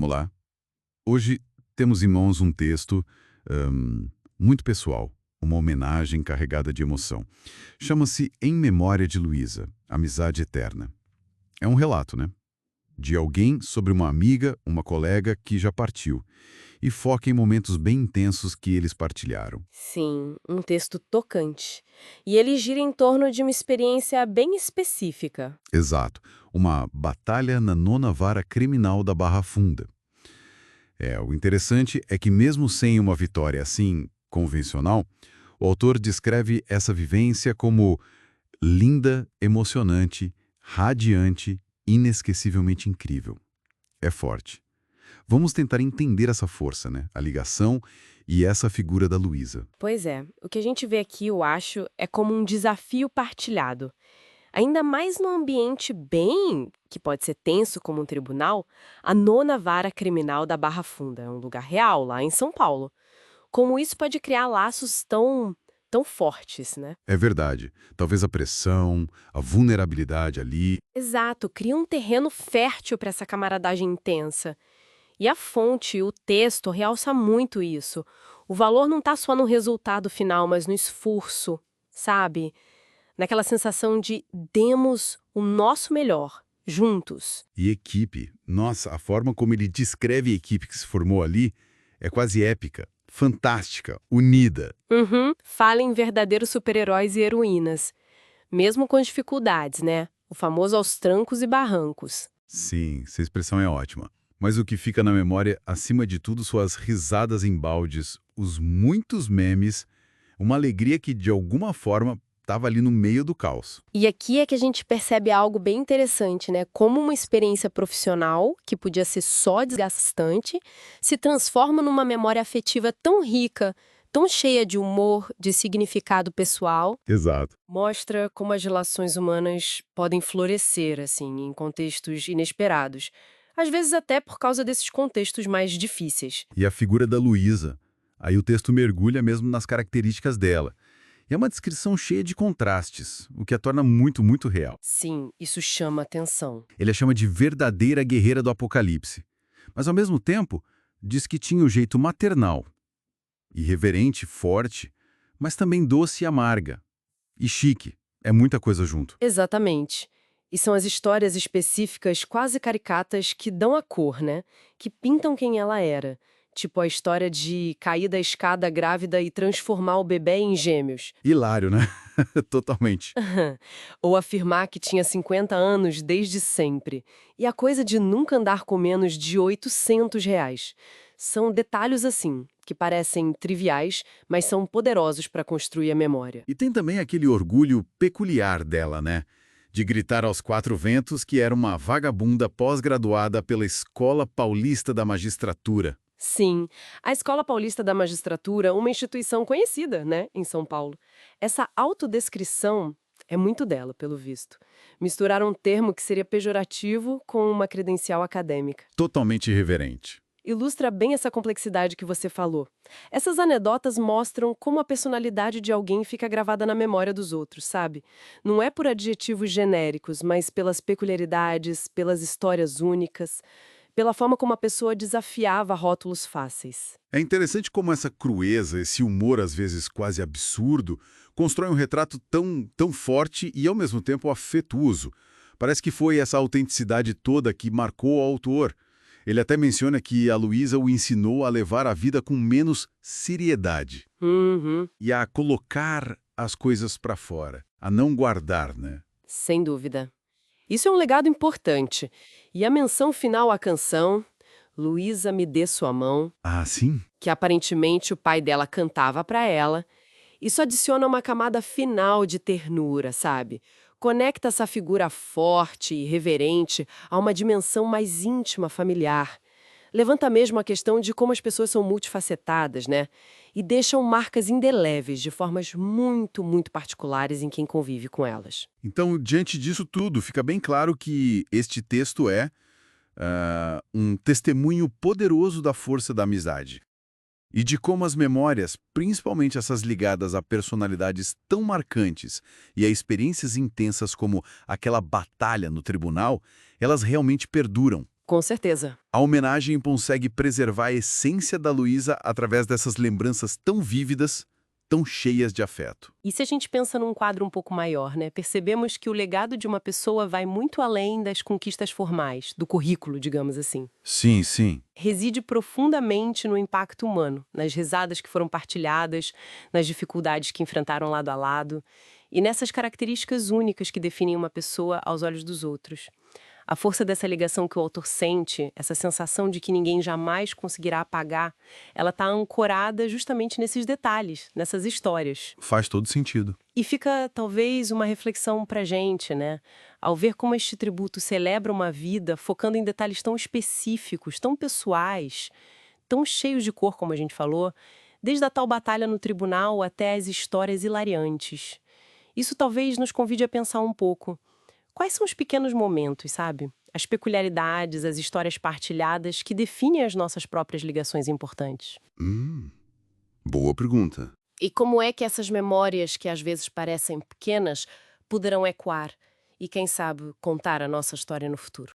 Vamos lá. Hoje temos em mãos um texto muito pessoal, uma homenagem carregada de emoção. Chama-se Em Memória de Luísa, Amizade Eterna. É um relato, né? De alguém sobre uma amiga, uma colega que já partiu, e foca em momentos bem intensos que eles partilharam. Sim, um texto tocante. E ele gira em torno de uma experiência bem específica. Exato. Uma batalha na nona vara criminal da Barra Funda. O interessante é que mesmo sem uma vitória assim, convencional, o autor descreve essa vivência como linda, emocionante, radiante, inesquecivelmente incrível. É forte. Vamos tentar entender essa força, né? A ligação e essa figura da Luísa. Pois é, o que a gente vê aqui, eu acho, é como um desafio partilhado. Ainda mais num ambiente bem, que pode ser tenso como um tribunal, a nona vara criminal da Barra Funda é um lugar real, lá em São Paulo. Como isso pode criar laços tão fortes, né? É verdade. Talvez a pressão, a vulnerabilidade ali. Exato, cria um terreno fértil para essa camaradagem intensa. E a fonte, o texto, realça muito isso. O valor não está só no resultado final, mas no esforço, sabe? Naquela sensação de demos o nosso melhor, juntos. E equipe. Nossa, a forma como ele descreve a equipe que se formou ali é quase épica, fantástica, unida. Uhum, fala em verdadeiros super-heróis e heroínas. Mesmo com as dificuldades, né? O famoso aos trancos e barrancos. Sim, essa expressão é ótima. Mas o que fica na memória, acima de tudo, são as risadas em baldes, os muitos memes, uma alegria que, de alguma forma, estava ali no meio do caos. E aqui é que a gente percebe algo bem interessante, né? Como uma experiência profissional, que podia ser só desgastante, se transforma numa memória afetiva tão rica, tão cheia de humor, de significado pessoal. Exato. Mostra como as relações humanas podem florescer, assim, em contextos inesperados. Às vezes até por causa desses contextos mais difíceis. E a figura da Luísa. Aí o texto mergulha mesmo nas características dela. E é uma descrição cheia de contrastes, o que a torna muito, muito real. Sim, isso chama atenção. Ele a chama de verdadeira guerreira do apocalipse. Mas, ao mesmo tempo, diz que tinha o jeito maternal, irreverente, forte, mas também doce e amarga. E chique. É muita coisa junto. Exatamente. E são as histórias específicas, quase caricatas, que dão a cor, né? Que pintam quem ela era. Tipo a história de cair da escada grávida e transformar o bebê em gêmeos. Hilário, né? Totalmente. Ou afirmar que tinha 50 anos desde sempre. E a coisa de nunca andar com menos de R$ 800. São detalhes assim, que parecem triviais, mas são poderosos para construir a memória. E tem também aquele orgulho peculiar dela, né? De gritar aos quatro ventos que era uma vagabunda pós-graduada pela Escola Paulista da Magistratura. Sim, a Escola Paulista da Magistratura, uma instituição conhecida, né, em São Paulo. Essa autodescrição é muito dela, pelo visto. Misturar um termo que seria pejorativo com uma credencial acadêmica. Totalmente irreverente. Ilustra bem essa complexidade que você falou. Essas anedotas mostram como a personalidade de alguém fica gravada na memória dos outros, sabe? Não é por adjetivos genéricos, mas pelas peculiaridades, pelas histórias únicas, pela forma como a pessoa desafiava rótulos fáceis. É interessante como essa crueza, esse humor às vezes quase absurdo, constrói um retrato tão forte e ao mesmo tempo afetuoso. Parece que foi essa autenticidade toda que marcou o autor. Ele até menciona que a Luísa o ensinou a levar a vida com menos seriedade Uhum, e a colocar as coisas para fora, a não guardar, né? sem dúvida. Isso é um legado importante. E a menção final à canção, Luísa me dê sua mão, Ah, sim? que aparentemente o pai dela cantava para ela, isso adiciona uma camada final de ternura, sabe? Conecta essa figura forte e reverente a uma dimensão mais íntima, familiar. Levanta mesmo a questão de como as pessoas são multifacetadas, né? E deixam marcas indeléveis de formas muito particulares em quem convive com elas. Então, diante disso tudo, fica bem claro que este texto é um testemunho poderoso da força da amizade. E de como as memórias, principalmente essas ligadas a personalidades tão marcantes e a experiências intensas como aquela batalha no tribunal, elas realmente perduram, Com certeza. A homenagem consegue preservar a essência da Luísa através dessas lembranças tão vívidas, tão cheias de afeto. E se a gente pensa num quadro um pouco maior, né? Percebemos que o legado de uma pessoa vai muito além das conquistas formais, do currículo, digamos assim. Sim, sim. Reside profundamente no impacto humano, nas risadas que foram partilhadas, nas dificuldades que enfrentaram lado a lado e nessas características únicas que definem uma pessoa aos olhos dos outros. A força dessa ligação que o autor sente, essa sensação de que ninguém jamais conseguirá apagar, ela está ancorada justamente nesses detalhes, nessas histórias. Faz todo sentido. E fica, talvez, uma reflexão pra gente, né? Ao ver como este tributo celebra uma vida focando em detalhes tão específicos, tão pessoais, tão cheios de cor, como a gente falou, desde a tal batalha no tribunal até as histórias hilariantes. Isso talvez nos convide a pensar um pouco. Quais são os pequenos momentos, sabe? As peculiaridades, as histórias partilhadas que definem as nossas próprias ligações importantes. Boa pergunta. E como é que essas memórias, que às vezes parecem pequenas, poderão ecoar e, quem sabe, contar a nossa história no futuro?